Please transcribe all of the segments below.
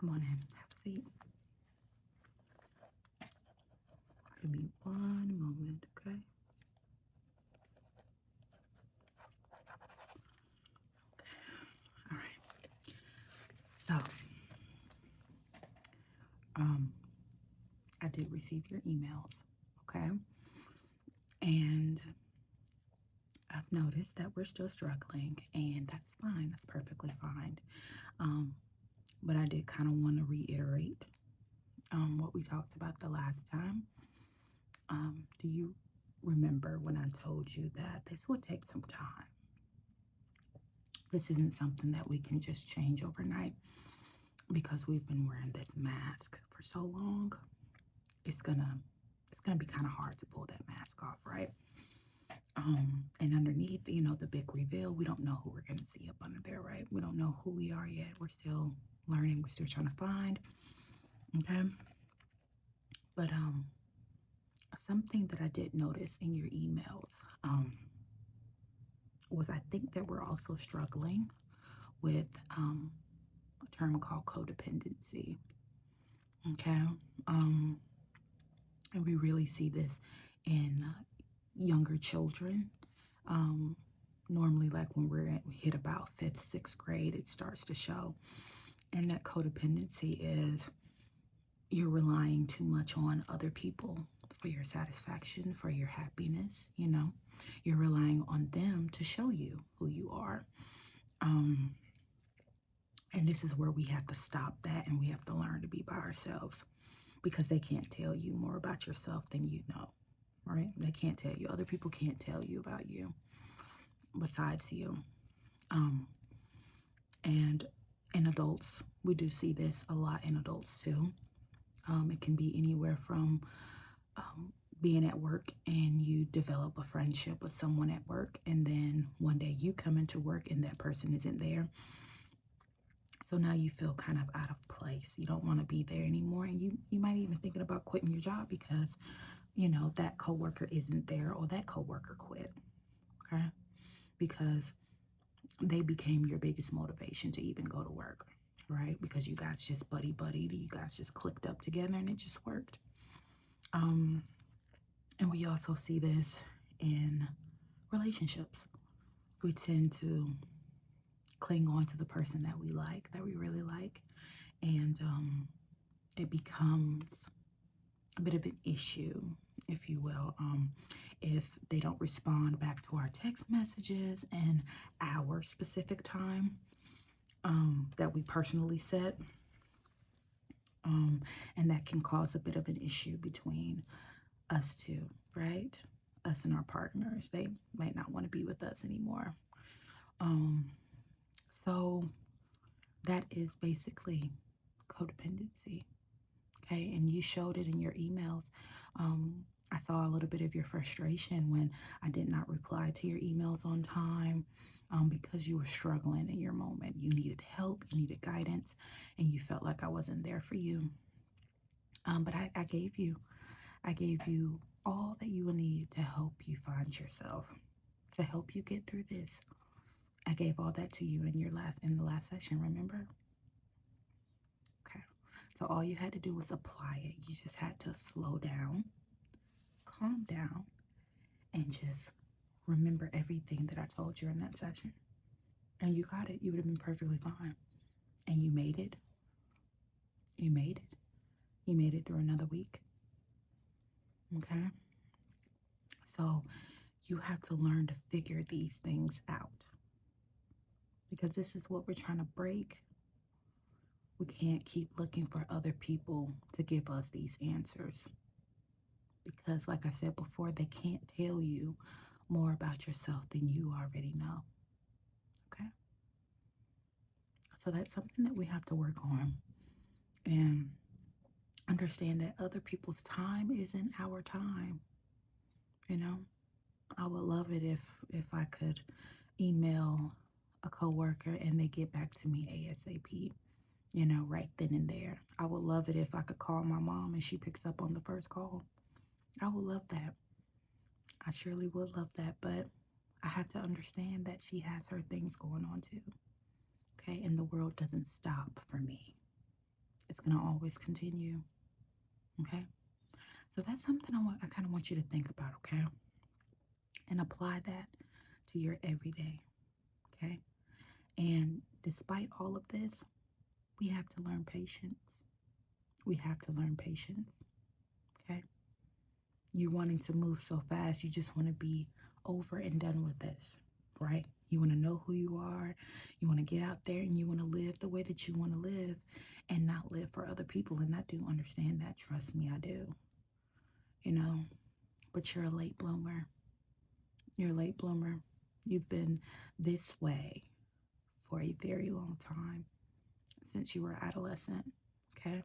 Come on in. Have a seat. Give me one moment, okay? All right. So, um, I did receive your emails, okay? And I've noticed that we're still struggling, and that's fine. That's perfectly fine. Um, but I did kind of want to reiterate what we talked about the last time. Do you remember when I told you that this would take some time? This isn't something that we can just change overnight because we've been wearing this mask for so long. It's gonna be kind of hard to pull that mask off, right? And underneath, the big reveal, we don't know who we're gonna see up under there, right? We don't know who we are yet. We're still learning. We're still trying to find. Okay. But something that I did notice in your emails was I think that we're also struggling with a term called codependency. Okay. And we really see this in younger children. Um, Normally, like when we hit about fifth, sixth grade, it starts to show. And that codependency is you're relying too much on other people for your satisfaction, for your happiness. You're relying on them to show you who you are. Um, and this is where we have to stop that and we have to learn to be by ourselves because they can't tell you more about yourself than you know, right? They can't tell you. Other people can't tell you about you besides you. And in adults, we do see this a lot in adults too. It can be anywhere from being at work and you develop a friendship with someone at work, and then one day you come into work and that person isn't there. So now you feel kind of out of place. You don't want to be there anymore, and you might even thinking about quitting your job because that coworker isn't there or that coworker quit. Okay, because they became your biggest motivation to even go to work, right? Because you guys just buddy, you guys just clicked up together and it just worked. And we also see this in relationships. We tend to cling on to the person that we like, that we really like, and it becomes a bit of an issue, if you will, if they don't respond back to our text messages in our specific time that we personally set. And that can cause a bit of an issue between us two, right? Us and our partners. They might not want to be with us anymore. So that is basically codependency. Okay, and you showed it in your emails. I saw a little bit of your frustration when I did not reply to your emails on time because you were struggling in your moment. You needed help, you needed guidance, and you felt like I wasn't there for you. But I gave you all that you will need to help you find yourself, to help you get through this. I gave all that to you in the last session, remember? Okay. So all you had to do was apply it. You just had to slow down, calm down, and just remember everything that I told you in that session. And you got it. You would have been perfectly fine. And you made it. You made it. You made it through another week. Okay? So you have to learn to figure these things out. Because this is what we're trying to break. We can't keep looking for other people to give us these answers. Because, like I said before, they can't tell you more about yourself than you already know. Okay? So that's something that we have to work on. And understand that other people's time isn't our time. I would love it if I could email a coworker and they get back to me ASAP, right then and there. I would love it if I could call my mom and she picks up on the first call. I would love that. I surely would love that, but I have to understand that she has her things going on too. Okay, and the world doesn't stop for me. It's going to always continue. Okay. So that's something I kind of want you to think about. Okay. And apply that to your everyday. Okay. And despite all of this, we have to learn patience. We have to learn patience. Okay. You wanting to move so fast, you just want to be over and done with this, right? You want to know who you are. You want to get out there and you want to live the way that you want to live and not live for other people. And I do understand that. Trust me, I do. You know, but you're a late bloomer. You're a late bloomer. You've been this way for a very long time since you were adolescent. Okay.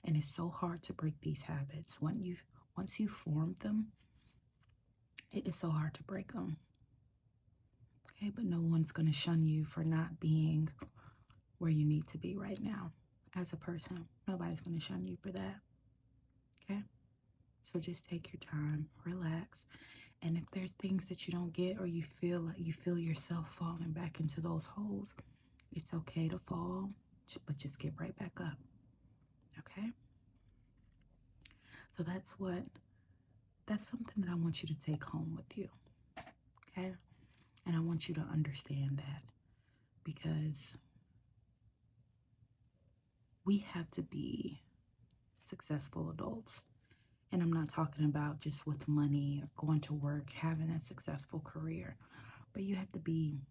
And it's so hard to break these habits. Once you've formed them, it is so hard to break them. Okay, but no one's going to shun you for not being where you need to be right now as a person. Nobody's going to shun you for that. Okay, so just take your time, relax, and if there's things that you don't get or you feel like you feel yourself falling back into those holes, it's okay to fall, but just get right back up. Okay, so that's something that I want you to take home with you. Okay, and I want you to understand that because we have to be successful adults. And I'm not talking about just with money or going to work, having a successful career, but you have to be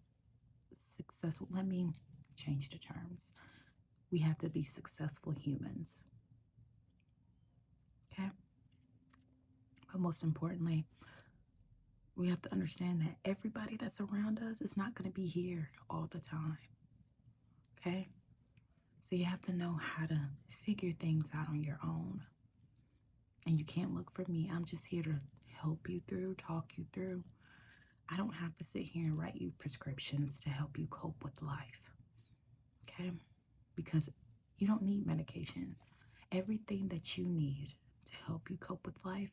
successful. Let me change the terms. We have to be successful humans. Okay. But most importantly, we have to understand that everybody that's around us is not going to be here all the time. Okay. So you have to know how to figure things out on your own. And you can't look for me. I'm just here to help you through, talk you through. I don't have to sit here and write you prescriptions to help you cope with life. Okay? Because you don't need medication. Everything that you need to help you cope with life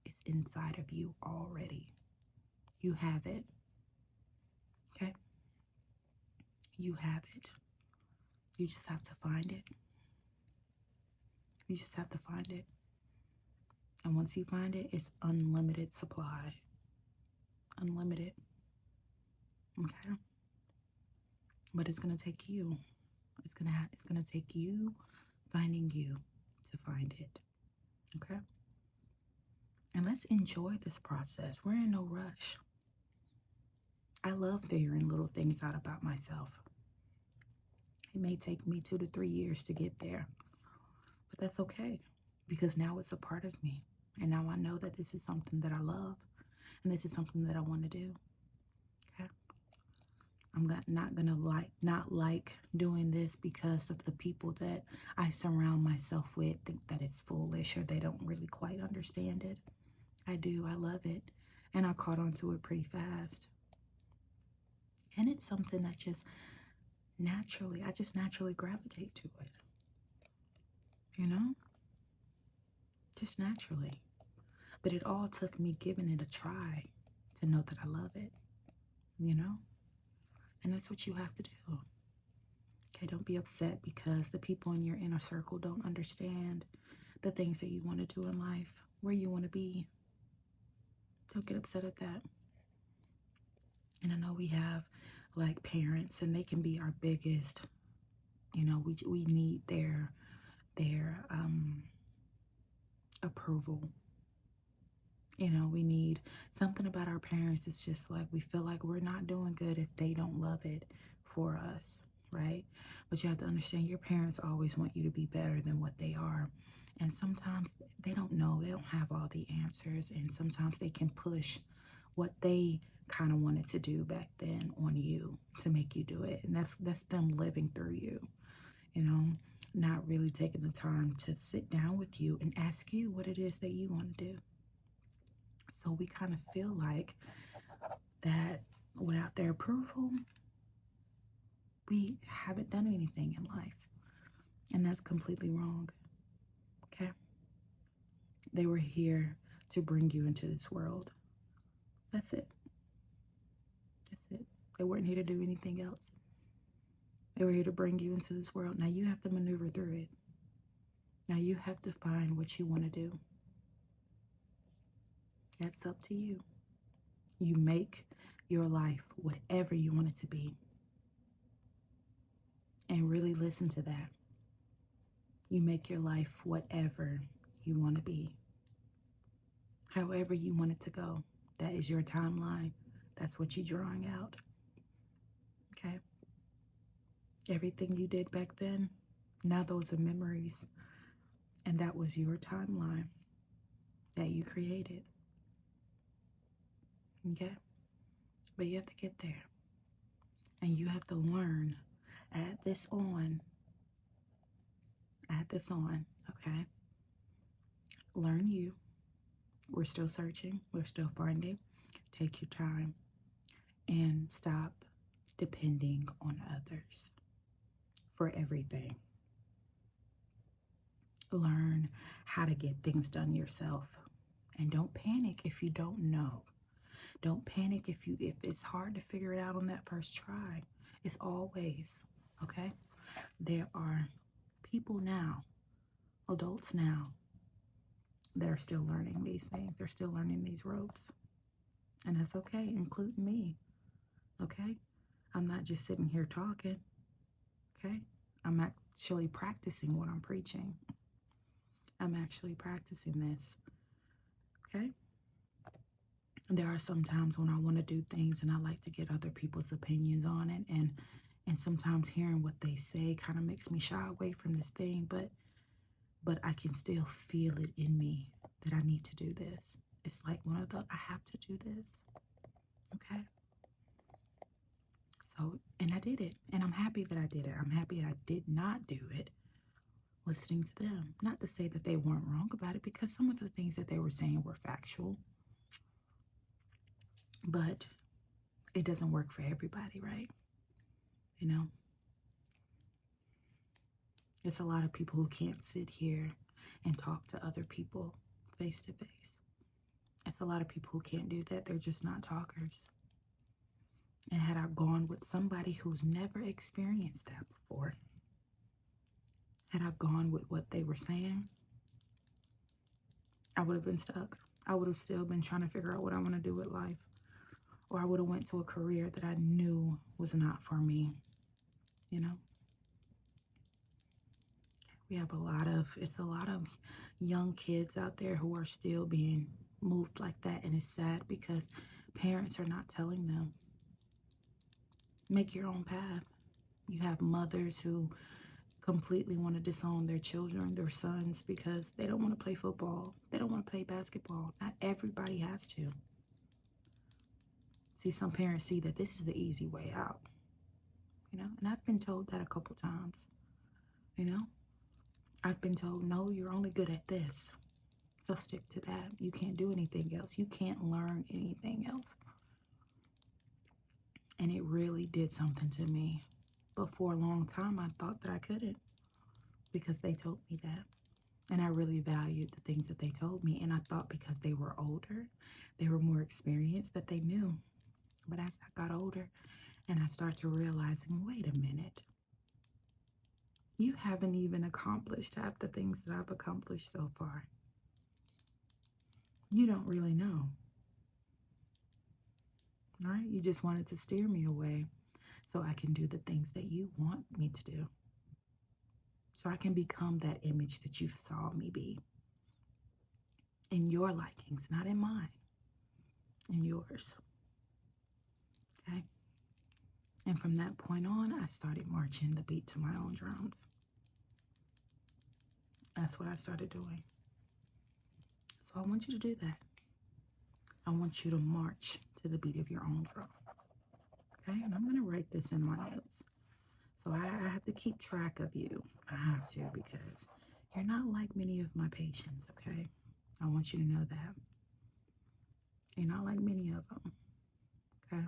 is inside of you already. You have it. Okay? You have it. You just have to find it. You just have to find it. And once you find it, it's unlimited supply. Unlimited. Okay? But it's going to take you. It's going to take you finding you to find it. Okay? And let's enjoy this process. We're in no rush. I love figuring little things out about myself. It may take me 2 to 3 years to get there, but that's okay because now it's a part of me. And now I know that this is something that I love and this is something that I want to do. Okay? I'm not gonna not like doing this because of the people that I surround myself with think that it's foolish or they don't really quite understand it. I do. I love it. And I caught on to it pretty fast. And it's something that I just naturally gravitate to it. You know? Just naturally. But it all took me giving it a try to know that I love it. You know? And that's what you have to do. Okay, don't be upset because the people in your inner circle don't understand the things that you want to do in life, where you want to be. Don't get upset at that. And I know we have like parents and they can be our biggest, we need their approval. We need something about our parents. It's just like we feel like we're not doing good if they don't love it for us, right? But you have to understand your parents always want you to be better than what they are. And sometimes they don't know, they don't have all the answers. And sometimes they can push what they kind of wanted to do back then on you to make you do it. And that's them living through you, not really taking the time to sit down with you and ask you what it is that you want to do. So we kind of feel like that without their approval, we haven't done anything in life. And that's completely wrong. Okay? They were here to bring you into this world. That's it. That's it. They weren't here to do anything else. They were here to bring you into this world. Now you have to maneuver through it. Now you have to find what you want to do. That's up to you. You make your life whatever you want it to be. And really listen to that. You make your life whatever you want to be. However you want it to go. That is your timeline. That's what you're drawing out. Okay? Everything you did back then, now those are memories. And that was your timeline that you created. Okay? But you have to get there. And you have to learn. Add this on. Add this on. Okay? Learn you. We're still searching. We're still finding. Take your time. And stop depending on others for everything. Learn how to get things done yourself. And don't panic if you don't know. Don't panic if it's hard to figure it out on that first try. It's always, okay? There are people now, adults now, that are still learning these things. They're still learning these ropes. And that's okay, including me. Okay? I'm not just sitting here talking. Okay? I'm actually practicing what I'm preaching. I'm actually practicing this. Okay? There are some times when I want to do things and I like to get other people's opinions on it, and sometimes hearing what they say kind of makes me shy away from this thing, but I can still feel it in me that I need to do this. It's like one of the I have to do this. Okay? So, and I did it, and I'm happy that I did it. I'm happy I did not do it listening to them. Not to say that they weren't wrong about it, because some of the things that they were saying were factual. But it doesn't work for everybody, right? You know? It's a lot of people who can't sit here and talk to other people face to face. It's a lot of people who can't do that. They're just not talkers. And had I gone with somebody who's never experienced that before, had I gone with what they were saying, I would have been stuck. I would have still been trying to figure out what I want to do with life. Or I would have went to a career that I knew was not for me. You know? We have it's a lot of young kids out there who are still being moved like that. And it's sad because parents are not telling them, make your own path. You have mothers who completely want to disown their children, their sons, because they don't want to play football. They don't want to play basketball. Not everybody has to. See, some parents see that this is the easy way out. You know, and I've been told that a couple times. You know, I've been told, no, you're only good at this. So stick to that. You can't do anything else. You can't learn anything else. And it really did something to me. But for a long time, I thought that I couldn't, because they told me that. And I really valued the things that they told me. And I thought because they were older, they were more experienced, that they knew. But as I got older and I started to realizing, wait a minute, you haven't even accomplished half the things that I've accomplished so far. You don't really know. All right? You just wanted to steer me away so I can do the things that you want me to do. So I can become that image that you saw me be. In your likings, not in mine. In yours. Okay? And from that point on, I started marching the beat to my own drums. That's what I started doing. So I want you to do that. I want you to march to the beat of your own drum. Okay? And I'm going to write this in my notes. So I have to keep track of you. I have to, because you're not like many of my patients, okay? I want you to know that. You're not like many of them, okay?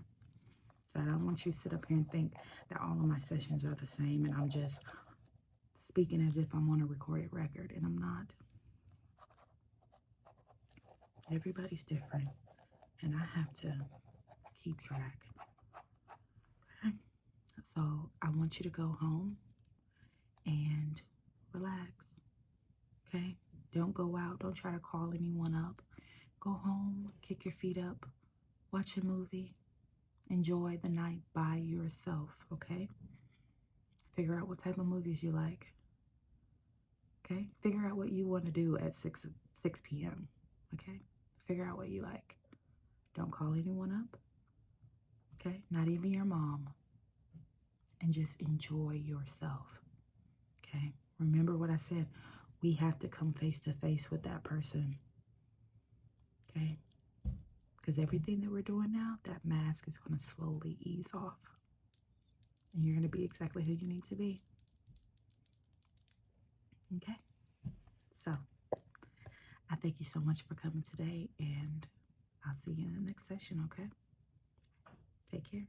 So I don't want you to sit up here and think that all of my sessions are the same and I'm just speaking as if I'm on a recorded record, and I'm not. Everybody's different, and I have to keep track. Okay? So I want you to go home and relax. Okay? Don't go out. Don't try to call anyone up. Go home, kick your feet up, watch a movie, enjoy the night by yourself. Okay? Figure out what type of movies you like. Okay? Figure out what you want to do at 6 p.m. Okay? Figure out what you like. Don't call anyone up. Okay? Not even your mom. And just enjoy yourself. Okay? Remember what I said. We have to come face to face with that person. Okay? Because everything that we're doing now, that mask is going to slowly ease off. And you're going to be exactly who you need to be. Okay? So, I thank you so much for coming today. And I'll see you in the next session, okay? Take care.